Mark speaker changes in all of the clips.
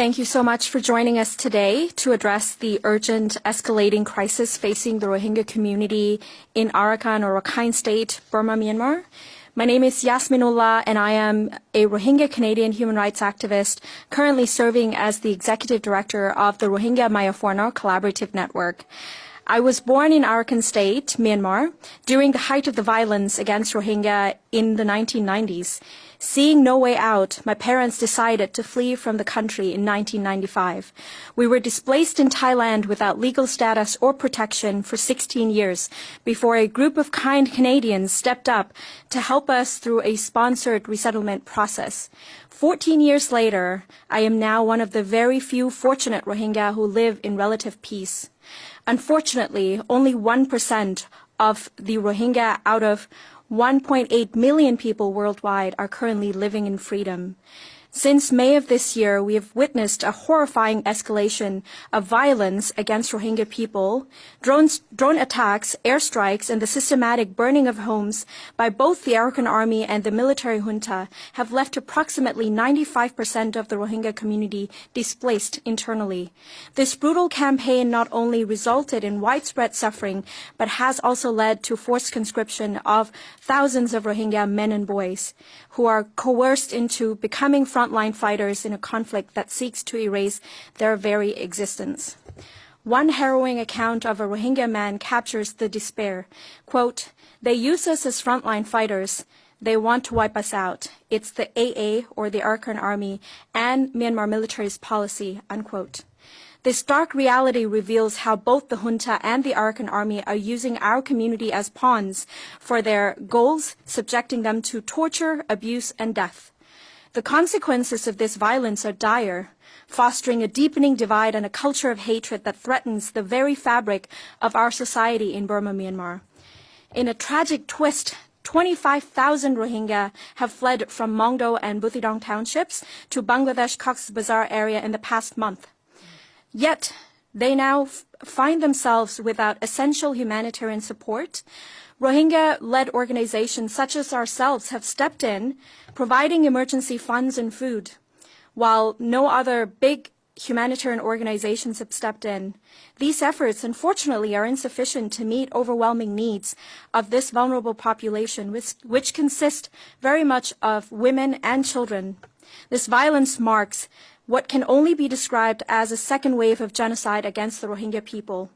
Speaker 1: Thank you so much for joining us today to address the urgent escalating crisis facing the Rohingya community in Arakan or Rakhine State, Burma, Myanmar. My name is Yasmin Ullah, and I am a Rohingya Canadian human rights activist currently serving as the executive director of the Rohingya Mayaforno Collaborative Network. I was born in Arakan State, Myanmar, during the height of the violence against Rohingya in the 1990s. Seeing no way out, my parents decided to flee from the country in 1995. We were displaced in Thailand without legal status or protection for 16 years before a group of kind Canadians stepped up to help us through a sponsored resettlement process. 14 years later, I am now one of the very few fortunate Rohingya who live in relative peace. Unfortunately, only 1% of the Rohingya out of 1.8 million people worldwide are currently living in freedom. Since May of this year, we have witnessed a horrifying escalation of violence against Rohingya people. Drone attacks, airstrikes, and the systematic burning of homes by both the Arakan army and the military junta have left approximately 95% of the Rohingya community displaced internally. This brutal campaign not only resulted in widespread suffering, but has also led to forced conscription of thousands of Rohingya men and boys who are coerced into becoming frontline fighters in a conflict that seeks to erase their very existence. One harrowing account of a Rohingya man captures the despair. Quote, "They use us as frontline fighters. They want to wipe us out. It's the AA, or the Arakan army, and Myanmar military's policy," unquote. This dark reality reveals how both the junta and the Arakan army are using our community as pawns for their goals, subjecting them to torture, abuse, and death. The consequences of this violence are dire, fostering a deepening divide and a culture of hatred that threatens the very fabric of our society in Burma, Myanmar. In a tragic twist, 25,000 Rohingya have fled from Mongdo and Butidong townships to Bangladesh Cox's Bazar area in the past month. Yet, they now find themselves without essential humanitarian support. Rohingya-led organizations such as ourselves have stepped in, providing emergency funds and food, while no other big humanitarian organizations have stepped in. These efforts, unfortunately, are insufficient to meet overwhelming needs of this vulnerable population, which consist very much of women and children. This violence marks what can only be described as a second wave of genocide against the Rohingya people.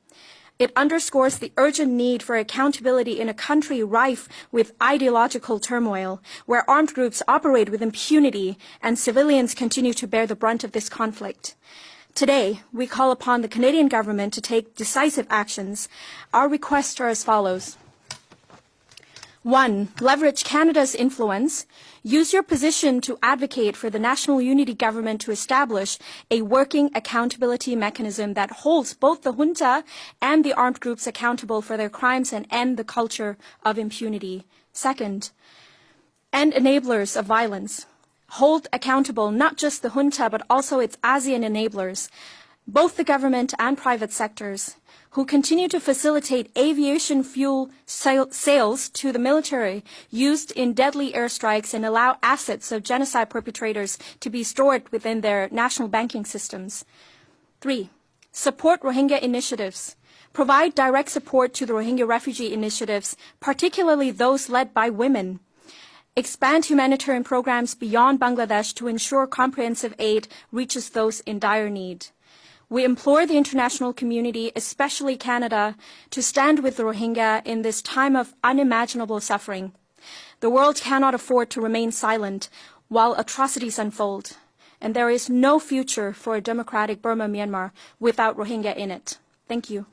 Speaker 1: It underscores the urgent need for accountability in a country rife with ideological turmoil, where armed groups operate with impunity and civilians continue to bear the brunt of this conflict. Today, we call upon the Canadian government to take decisive actions. Our requests are as follows. 1. Leverage Canada's influence. Use your position to advocate for the National Unity Government to establish a working accountability mechanism that holds both the junta and the armed groups accountable for their crimes and end the culture of impunity. 2. End enablers of violence. Hold accountable not just the junta but also its ASEAN enablers, both the government and private sectors, who continue to facilitate aviation fuel sales to the military used in deadly airstrikes and allow assets of genocide perpetrators to be stored within their national banking systems. 3. Support Rohingya initiatives. Provide direct support to the Rohingya refugee initiatives, particularly those led by women. Expand humanitarian programs beyond Bangladesh to ensure comprehensive aid reaches those in dire need. We implore the international community, especially Canada, to stand with the Rohingya in this time of unimaginable suffering. The world cannot afford to remain silent while atrocities unfold, and there is no future for a democratic Burma, Myanmar without Rohingya in it. Thank you.